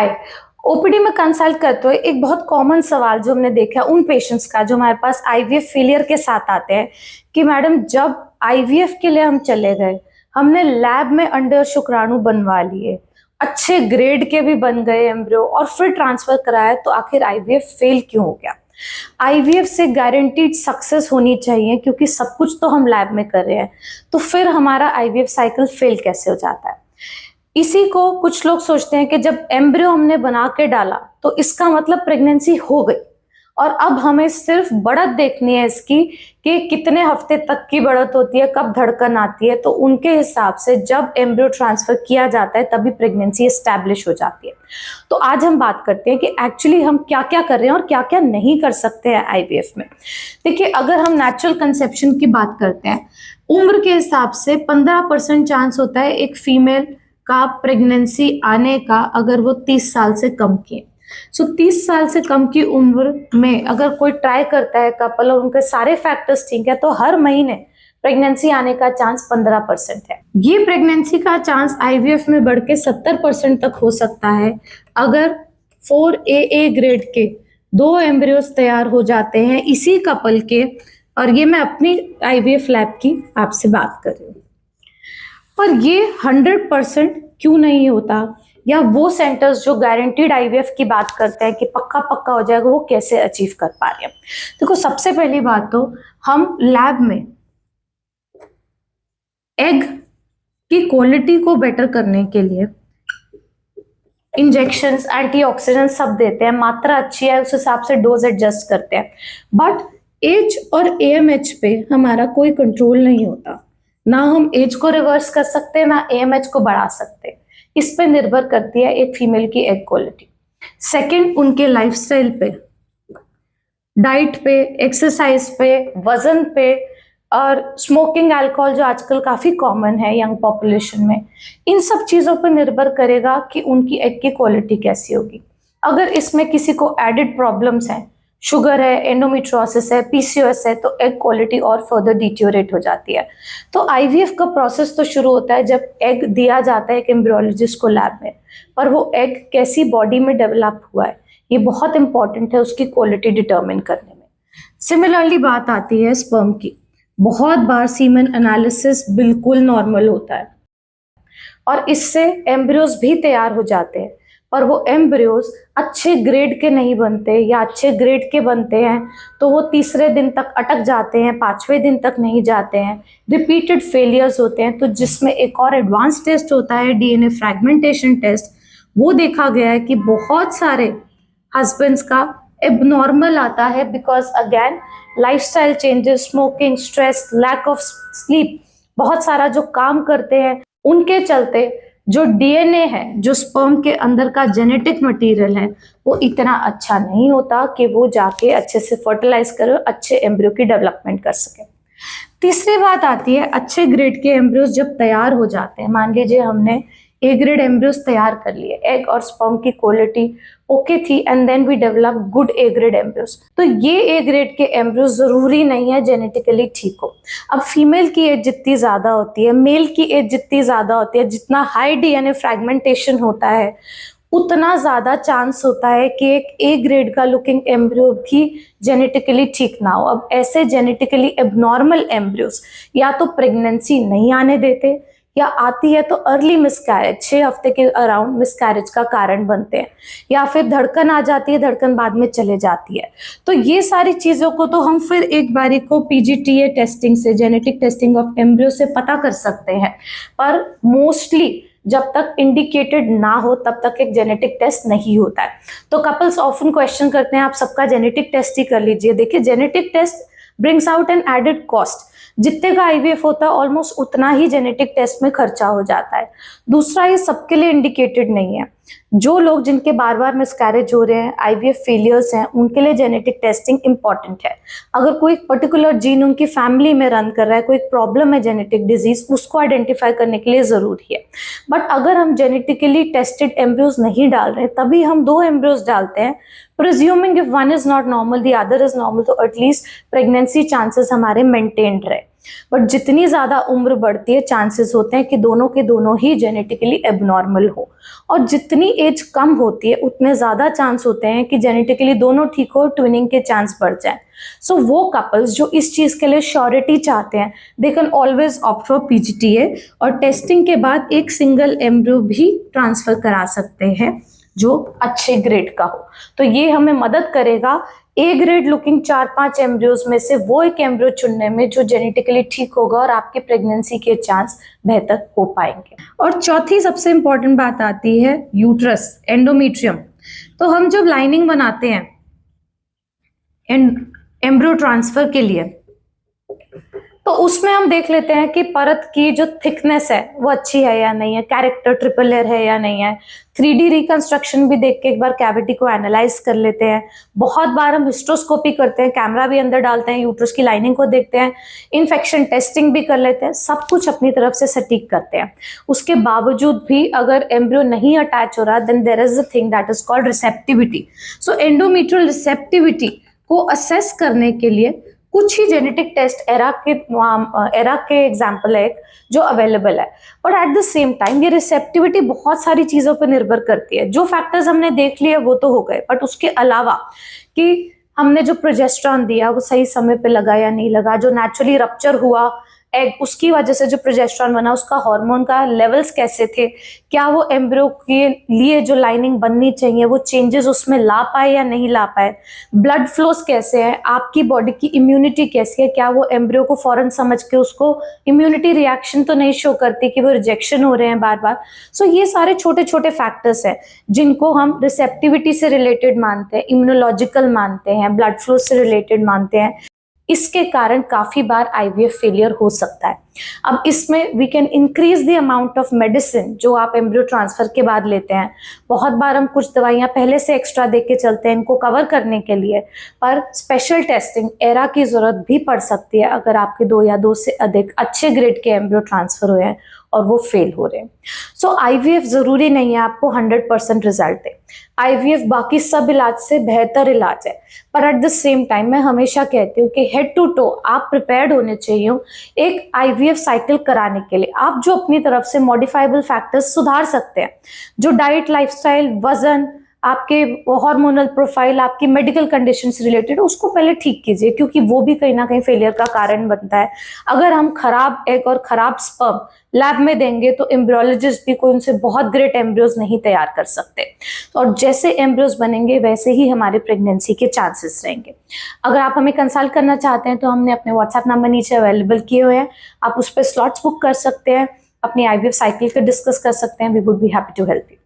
हाय। OPD में consult करते हुए एक बहुत कॉमन सवाल जो हमने देखा उन पेशेंट्स का जो हमारे पास आईवीएफ फेलियर के साथ आते हैं कि मैडम जब आईवीएफ के लिए हम चले गए, हमने लैब में अंडे शुक्राणु बनवा लिए, अच्छे ग्रेड के भी बन गए एम्ब्रियो और फिर ट्रांसफर कराया, तो आखिर आईवीएफ फेल क्यों हो गया। आईवीएफ से गारंटीड सक्सेस होनी चाहिए क्योंकि सब कुछ तो हम लैब में कर रहे हैं, तो फिर हमारा आईवीएफ साइकिल फेल कैसे हो जाता है। इसी को कुछ लोग सोचते हैं कि जब एम्ब्रियो हमने बना के डाला तो इसका मतलब प्रेगनेंसी हो गई और अब हमें सिर्फ बढ़त देखनी है इसकी कि कितने हफ्ते तक की बढ़त होती है, कब धड़कन आती है, तो उनके हिसाब से जब एम्ब्रियो ट्रांसफर किया जाता है तभी प्रेगनेंसी एस्टैब्लिश हो जाती है। तो आज हम बात करते हैं कि एक्चुअली हम क्या क्या कर रहे हैं और क्या क्या नहीं कर सकते हैं आईवीएफ में। देखिए, अगर हम नेचुरल कंसेप्शन की बात करते हैं, उम्र के हिसाब से 15% चांस होता है एक फीमेल का प्रेगनेंसी आने का अगर वो 30 साल से कम की। सो 30 साल से कम की उम्र में अगर कोई ट्राई करता है कपल और उनके सारे फैक्टर्स ठीक है, तो हर महीने प्रेगनेंसी आने का चांस 15% है। ये प्रेगनेंसी का चांस आईवीएफ में बढ़ के 70% तक हो सकता है अगर 4AA ग्रेड के 2 एम्ब्रियोस तैयार हो जाते हैं इसी कपल के। और ये मैं अपनी आईवीएफ लैब की आपसे बात कर रही हूँ। पर ये 100% क्यों नहीं होता, या वो सेंटर्स जो गारंटीड आईवीएफ की बात करते हैं कि पक्का पक्का हो जाएगा, वो कैसे अचीव कर पा रहे हैं। देखो, सबसे पहली बात तो हम लैब में एग की क्वालिटी को बेटर करने के लिए इंजेक्शंस, एंटीऑक्सीडेंट सब देते हैं, मात्रा अच्छी है उस हिसाब से डोज एडजस्ट करते हैं। बट एज और एएमएच पे हमारा कोई कंट्रोल नहीं होता। ना हम एज को रिवर्स कर सकते, ना एएमएच को बढ़ा सकते। इस पे निर्भर करती है एक फीमेल की एग क्वालिटी। सेकंड, उनके लाइफस्टाइल पे, डाइट पे, एक्सरसाइज पे, वजन पे और स्मोकिंग, अल्कोहल जो आजकल काफी कॉमन है यंग पॉपुलेशन में, इन सब चीजों पर निर्भर करेगा कि उनकी एग की क्वालिटी कैसी होगी। अगर इसमें किसी को एडिड प्रॉब्लम्स हैं, शुगर है, एंडोमेट्रियोसिस है, पीसीओएस है, तो एग क्वालिटी और फर्दर डिटेरियोरेट हो जाती है। तो आईवीएफ का प्रोसेस तो शुरू होता है जब एग दिया जाता है एक एम्ब्रियोलॉजिस्ट को लैब में, पर वो एग कैसी बॉडी में डेवलप हुआ है ये बहुत इंपॉर्टेंट है उसकी क्वालिटी डिटरमिन करने में। सिमिलरली बात आती है स्पर्म की। बहुत बार सीमेन एनालिसिस बिल्कुल नॉर्मल होता है और इससे एम्ब्रियोज भी तैयार हो जाते हैं, पर वो एम्ब्रियोज अच्छे ग्रेड के नहीं बनते, या अच्छे ग्रेड के बनते हैं तो वो तीसरे दिन तक अटक जाते हैं, 5वें दिन तक नहीं जाते हैं, रिपीटेड फेलियर्स होते हैं। तो जिसमें एक और एडवांस टेस्ट होता है डीएनए फ्रैगमेंटेशन टेस्ट, वो देखा गया है कि बहुत सारे हस्बैंड्स का एबनॉर्मल आता है because again lifestyle changes, smoking, stress, lack of sleep, बहुत सारा जो काम करते हैं उनके चलते जो डीएनए है, जो स्पर्म के अंदर का जेनेटिक मटेरियल है, वो इतना अच्छा नहीं होता कि वो जाके अच्छे से फर्टिलाइज करे, अच्छे एम्ब्रियो की डेवलपमेंट कर सके। तीसरी बात आती है अच्छे ग्रेड के एम्ब्रियोज जब तैयार हो जाते हैं, मान लीजिए हमने ए ग्रेड एम्ब्रियोज तैयार कर लिए, एग और स्पर्म की क्वालिटी ओके थी, and then we develop good A grade embryos. तो ये ए ग्रेड के एम्ब्रियोज जरूरी नहीं है जेनेटिकली ठीक हो। अब फीमेल की एज जितनी ज्यादा होती है, मेल की एज जितनी ज्यादा होती है, जितना हाई डीएनए फ्रैगमेंटेशन होता है, उतना ज्यादा चांस होता है कि एक ए ग्रेड का लुकिंग एम्ब्रियो भी जेनेटिकली ठीक ना हो। अब ऐसे जेनेटिकली एबनॉर्मल एम्ब्रियोज या तो प्रेगनेंसी नहीं आने देते, या आती है तो अर्ली मिसकैरेज, 6 हफ्ते के अराउंड मिसकैरेज का कारण बनते हैं, या फिर धड़कन आ जाती है, धड़कन बाद में चले जाती है। तो ये सारी चीजों को तो हम फिर एक बारी को पीजीटीए टेस्टिंग से, जेनेटिक टेस्टिंग ऑफ एम्ब्रियो से पता कर सकते हैं, पर मोस्टली जब तक इंडिकेटेड ना हो तब तक एक जेनेटिक टेस्ट नहीं होता है। तो कपल्स ऑफन क्वेश्चन करते हैं आप सबका जेनेटिक टेस्ट ही कर लीजिए। देखिए, genetic test brings out an added cost. जितने का आईवीएफ होता है ऑलमोस्ट उतना ही जेनेटिक टेस्ट में खर्चा हो जाता है। दूसरा, ये सबके लिए इंडिकेटेड नहीं है। जो लोग जिनके बार बार मिसकैरेज हो रहे हैं, आईवीएफ फेलियर्स हैं, उनके लिए जेनेटिक टेस्टिंग इंपॉर्टेंट है। अगर कोई पर्टिकुलर जीन उनकी फैमिली में रन कर रहा है, कोई प्रॉब्लम है जेनेटिक डिजीज, उसको आइडेंटिफाई करने के लिए जरूरी है। बट अगर हम जेनेटिकली टेस्टेड एम्ब्रियोज नहीं डाल रहे, तभी हम 2 एम्ब्रियोज डालते हैं, presuming if one is not normal the other is normal, तो एटलीस्ट प्रेगनेंसी चांसेस हमारे मेंटेन्ड रहे। बट जितनी ज़्यादा उम्र बढ़ती है चांसेस होते हैं कि दोनों के दोनों ही जेनेटिकली एबनॉर्मल हो, और जितनी एज कम होती है उतने ज़्यादा चांस होते हैं कि जेनेटिकली दोनों ठीक हो, ट्विनिंग के चांस बढ़ जाए। सो वो कपल्स जो इस चीज़ के लिए श्योरिटी चाहते हैं, they can always opt for PGTA, और टेस्टिंग के बाद एक सिंगल एम्ब्रियो भी ट्रांसफर करा सकते हैं जो अच्छे ग्रेड का हो। तो ये हमें मदद करेगा ए ग्रेड लुकिंग 4-5 एम्ब्रियोज में से वो एक एम्ब्रियो चुनने में जो जेनेटिकली ठीक होगा और आपके प्रेगनेंसी के चांस बेहतर हो पाएंगे। और चौथी सबसे इंपॉर्टेंट बात आती है यूट्रस, एंडोमेट्रियम। तो हम जब लाइनिंग बनाते हैं एम्ब्रियो ट्रांसफर के लिए, तो उसमें हम देख लेते हैं कि परत की जो थिकनेस है वो अच्छी है या नहीं है, कैरेक्टर ट्रिपल लेयर है या नहीं है। 3D रिकंस्ट्रक्शन भी देख के एक बार कैविटी को एनालाइज कर लेते हैं। बहुत बार हम हिस्ट्रोस्कोपी करते हैं, कैमरा भी अंदर डालते हैं, यूट्रस की लाइनिंग को देखते हैं, इन्फेक्शन टेस्टिंग भी कर लेते हैं, सब कुछ अपनी तरफ से सटीक करते हैं। उसके बावजूद भी अगर एम्ब्रियो नहीं अटैच हो रहा, then there is a thing that is called receptivity. So endometrial receptivity को असेस करने के लिए कुछ ही जेनेटिक टेस्ट एरा के एग्जाम्पल है जो अवेलेबल है, but at the same time ये रिसेप्टिविटी बहुत सारी चीजों पर निर्भर करती है। जो फैक्टर्स हमने देख लिए वो तो हो गए, बट उसके अलावा कि हमने जो प्रोजेस्टेरॉन दिया वो सही समय पे लगा या नहीं लगा, जो नेचुरली रप्चर हुआ एग उसकी वजह से जो प्रोजेस्टेरॉन बना उसका हार्मोन का लेवल्स कैसे थे, क्या वो एम्ब्रियो के लिए जो लाइनिंग बननी चाहिए वो चेंजेस उसमें ला पाए या नहीं ला पाए, ब्लड फ्लोस कैसे है, आपकी बॉडी की इम्यूनिटी कैसी है, क्या वो एम्ब्रियो को फौरन समझ के उसको इम्यूनिटी रिएक्शन तो नहीं शो करती कि वो रिजेक्शन हो रहे हैं बार बार। सो ये सारे छोटे छोटे फैक्टर्स हैं जिनको हम रिसेप्टिविटी से रिलेटेड मानते हैं, इम्यूनोलॉजिकल मानते हैं, ब्लड फ्लो से रिलेटेड मानते हैं। इसके कारण काफी बार आईवीएफ फेलियर हो सकता है। अब इसमें we can increase the amount of medicine जो आप एम्ब्रियो ट्रांसफर के बाद लेते हैं। बहुत बार हम कुछ दवाइयां पहले से एक्स्ट्रा दे के चलते हैं इनको कवर करने के लिए, पर स्पेशल टेस्टिंग एरा की जरूरत भी पड़ सकती है अगर आपके 2 या 2 से अधिक अच्छे ग्रेड के एम्ब्रियो ट्रांसफर हुए हैं और वो फेल हो रहे हैं। सो आईवीएफ जरूरी नहीं है आपको 100% रिजल्ट दे। आईवीएफ बाकी सब इलाज से बेहतर इलाज है, पर एट द सेम टाइम मैं हमेशा कहती हूँ कि हेड टू टो आप प्रिपेयर्ड होने चाहिए एक आईवीएफ साइकिल कराने के लिए। आप जो अपनी तरफ से मॉडिफाइबल फैक्टर्स सुधार सकते हैं, जो डाइट, लाइफस्टाइल, वजन, आपके हार्मोनल प्रोफाइल, आपकी मेडिकल कंडीशन से रिलेटेड है, उसको पहले ठीक कीजिए, क्योंकि वो भी कहीं ना कहीं फेलियर का कारण बनता है। अगर हम खराब एग और खराब स्पर्म लैब में देंगे तो एम्ब्रियोलॉजिस्ट भी कोई उनसे बहुत ग्रेट एम्ब्रियोज नहीं तैयार कर सकते, और जैसे एम्ब्रियोज बनेंगे वैसे ही हमारे प्रेगनेंसी के चांसेस रहेंगे। अगर आप हमें कंसल्ट करना चाहते हैं तो हमने अपने व्हाट्सएप नंबर नीचे अवेलेबल किए हुए हैं, आप उस पर स्लॉट्स बुक कर सकते हैं, अपनी आईवीएफ साइकिल को डिस्कस कर सकते हैं। We would be happy to help you.